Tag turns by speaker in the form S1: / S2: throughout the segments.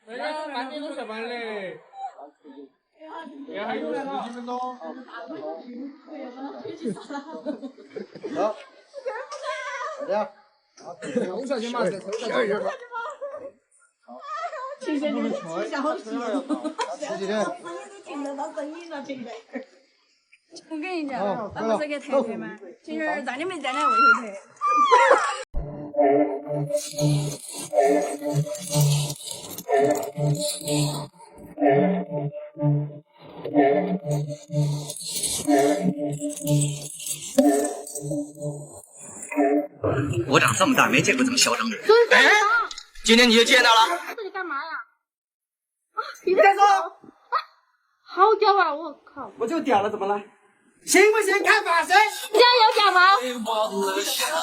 S1: 哎呀，慢点都下班嘞。也还有10几分钟。
S2: 好。快点。
S1: 抽下去嘛，再抽下去。
S3: 其实你们吃下好细。
S2: 吃几天？
S3: 我生意都停了，他生意了停了。
S4: 我跟你讲，他不是给特特吗？其实站都没站来为头特。
S5: 我长这么大没见过这么嚣张的人。
S6: 哎，
S5: 今天你就见到了。
S4: 这里干嘛呀？啊，
S6: 你再说。
S4: 好屌啊！我靠！
S6: 我就屌了，怎么了？行不行？看法谁？
S4: 你要屌毛？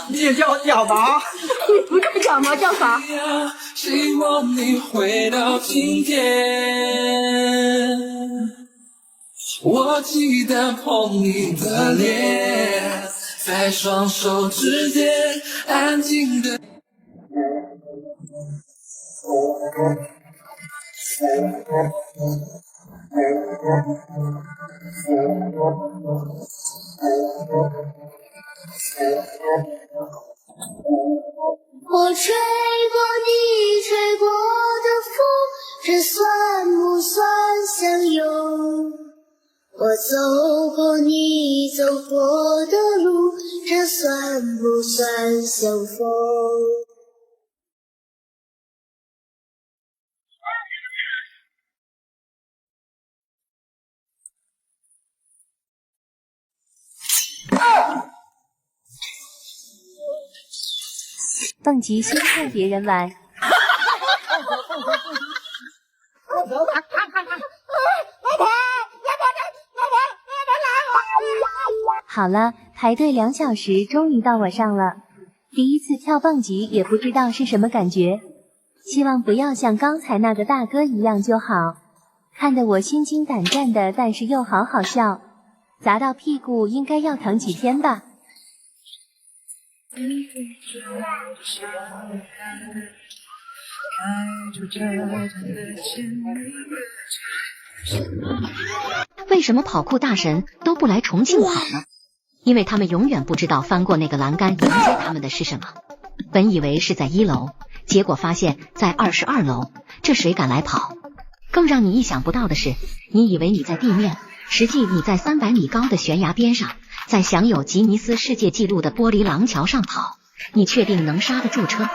S6: 你也叫我屌毛？
S4: 你不是屌毛叫啥？
S7: 希望你回到今天，我记得碰你的脸，在双手之间安静的。
S8: 我吹过你吹过的风，这算不算相拥？我走过你走过的路，这算不算相逢？
S9: 蹦极先看别人玩。好了，排队2小时，终于到我上了。第一次跳蹦极，也不知道是什么感觉。希望不要像刚才那个大哥一样就好。看得我心惊胆战的，但是又好好笑。砸到屁股应该要疼几天吧。
S10: 为什么跑酷大神都不来重庆跑呢？因为他们永远不知道翻过那个栏杆迎接他们的是什么。本以为是在1楼，结果发现在22楼，这谁敢来跑？更让你意想不到的是，你以为你在地面，实际你在300米高的悬崖边上，在享有吉尼斯世界纪录的玻璃廊桥上跑。你确定能刹得住车？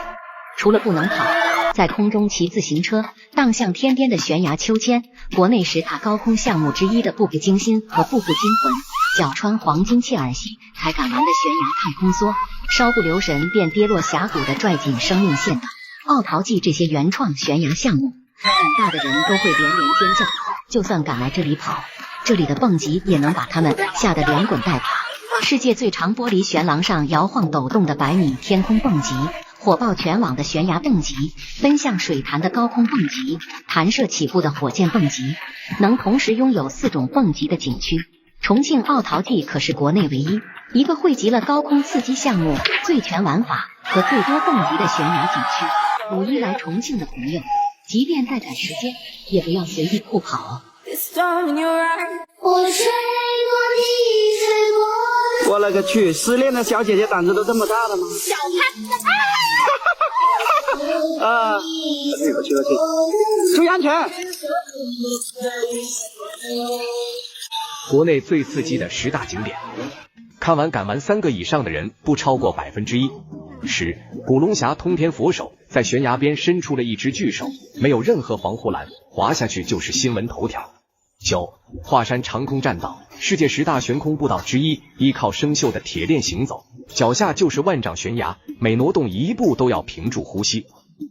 S10: 除了不能跑，在空中骑自行车荡向天边的悬崖秋千，国内10大高空项目之一的步步惊心和步步惊魂，脚穿黄金切尔西才敢玩的悬崖太空梭，稍不留神便跌落峡谷的拽紧生命线的奥陶纪，这些原创悬崖项目，胆大的人都会连连尖叫。就算敢来这里跑，这里的蹦极也能把他们吓得连滚带爬。世界最长玻璃悬廊上摇晃抖动的100米天空蹦极，火爆全网的悬崖蹦极，奔向水潭的高空蹦极，弹射起步的火箭蹦极，能同时拥有4种蹦极的景区。重庆奥陶纪可是国内唯一一个汇集了高空刺激项目、最全玩法和最多蹦极的悬崖景区。5·1来重庆的朋友，即便再赶时间，也不要随意酷跑哦。
S8: 我吹过你吹过。
S6: 我勒个去！失恋的小姐姐胆子都这么大的吗？
S8: 小潘
S6: 啊！去了去了去！注意安全！
S11: 国内最刺激的10大景点，看完敢玩3个以上的人不超过1%。10. 古龙峡通天佛手在悬崖边伸出了一只巨手，没有任何防护栏，滑下去就是新闻头条。9. 华山长空栈道，世界10大悬空步道之一，依靠生锈的铁链行走，脚下就是万丈悬崖，每挪动一步都要屏住呼吸。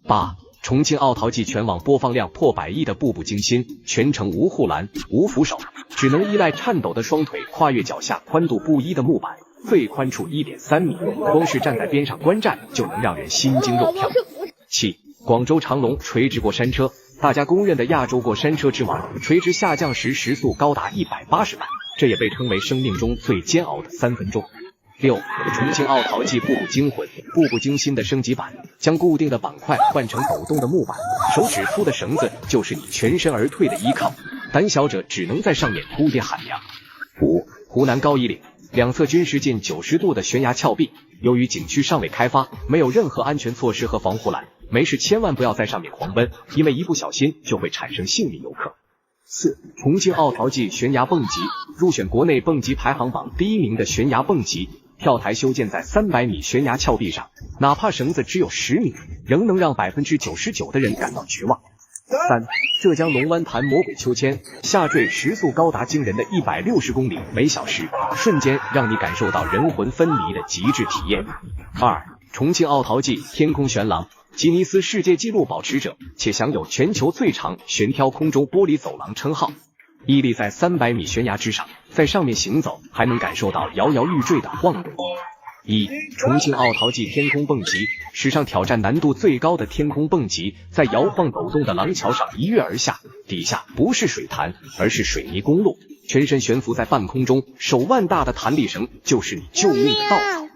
S11: 8. 重庆奥陶纪全网播放量破100亿的步步惊心，全程无护栏、无扶手，只能依赖颤抖的双腿跨越脚下宽度不一的木板，最宽处1.3米，光是站在边上观战就能让人心惊肉跳。7. 广州长隆垂直过山车，大家公认的亚洲过山车之王，垂直下降时时速高达180迈，这也被称为生命中最煎熬的3分钟。6. 重庆奥陶纪步步惊魂，步步惊心的升级版，将固定的板块换成抖动的木板，手指粗的绳子就是你全身而退的依靠，胆小者只能在上面哭爹喊娘。5. 湖南高一岭两侧均是近90度的悬崖峭壁，由于景区尚未开发，没有任何安全措施和防护栏，没事千万不要在上面狂奔，因为一不小心就会产生幸运游客。4. 重庆奥陶纪悬崖蹦极，入选国内蹦极排行榜第1名的悬崖蹦极，跳台修建在300米悬崖峭壁上，哪怕绳子只有10米，仍能让99%的人感到绝望。3. 浙江龙湾潭魔鬼秋千，下坠时速高达惊人的160公里每小时，瞬间让你感受到人魂分离的极致体验。2. 重庆奥陶纪天空悬廊，吉尼斯世界纪录保持者，且享有全球最长悬挑空中玻璃走廊称号。屹立在300米悬崖之上，在上面行走还能感受到摇摇欲坠的晃动。1. 重庆奥陶纪天空蹦极，史上挑战难度最高的天空蹦极，在摇晃抖动的廊桥上一跃而下，底下不是水潭，而是水泥公路，全身悬浮在半空中，手腕大的弹力绳就是你救命的稻草。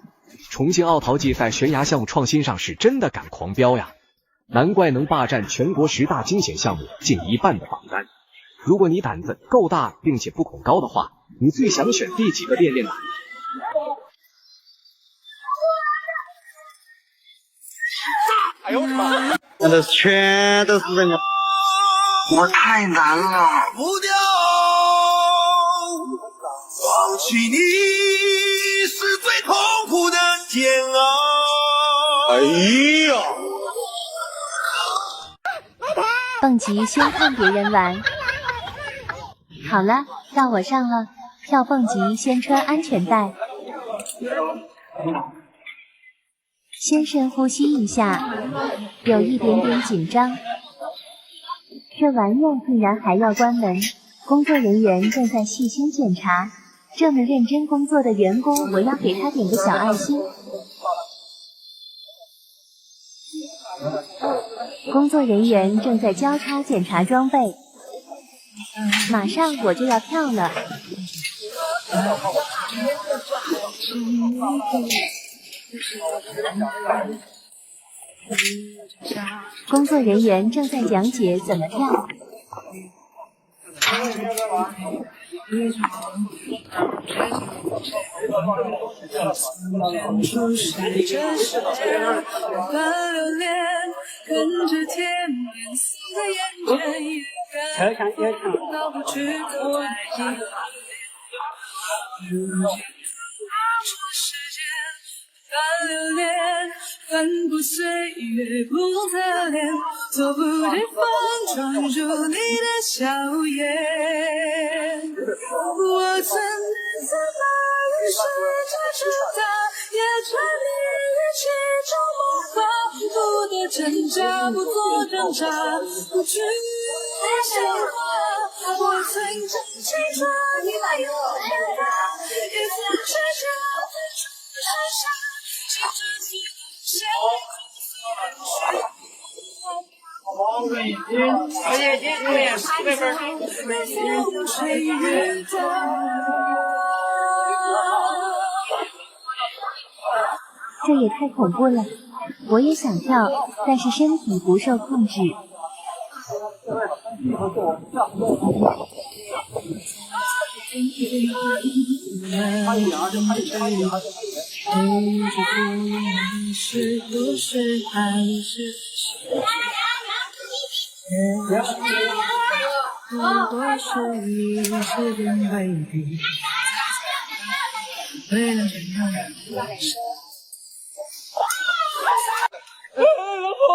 S11: 重庆奥陶纪在悬崖项目创新上是真的敢狂飙呀，难怪能霸占全国10大惊险项目近1半的榜单。如果你胆子够大并且不恐高的话，你最想选第几个练练呢？
S2: 哎呦我的妈！那全都是人啊！
S6: 我太难了。
S7: 不掉，放弃你是最痛苦的煎熬。
S2: 哎呀！
S9: 蹦极先看别人玩。好了，到我上了，跳蹦极先穿安全带。先深呼吸一下，有一点点紧张。这玩意儿竟然还要关门，工作人员正在细心检查。这么认真工作的员工，我要给他点个小爱心。工作人员正在交叉检查装备，马上我就要跳了。工作人员正在讲解怎么跳。
S7: 翻流连，翻过岁月不侧脸，措不及防闯入你的笑颜。我曾在白云水家之大，也沉溺于其中梦话，不得挣扎，不做挣扎，不惧鲜花。我曾真情说你没有变大，一次之间最初太傻。
S9: 这也太恐怖了，我也想跳，但是身体不受控制。
S7: 是不是还是多是一是人未必为了什么
S1: 老婆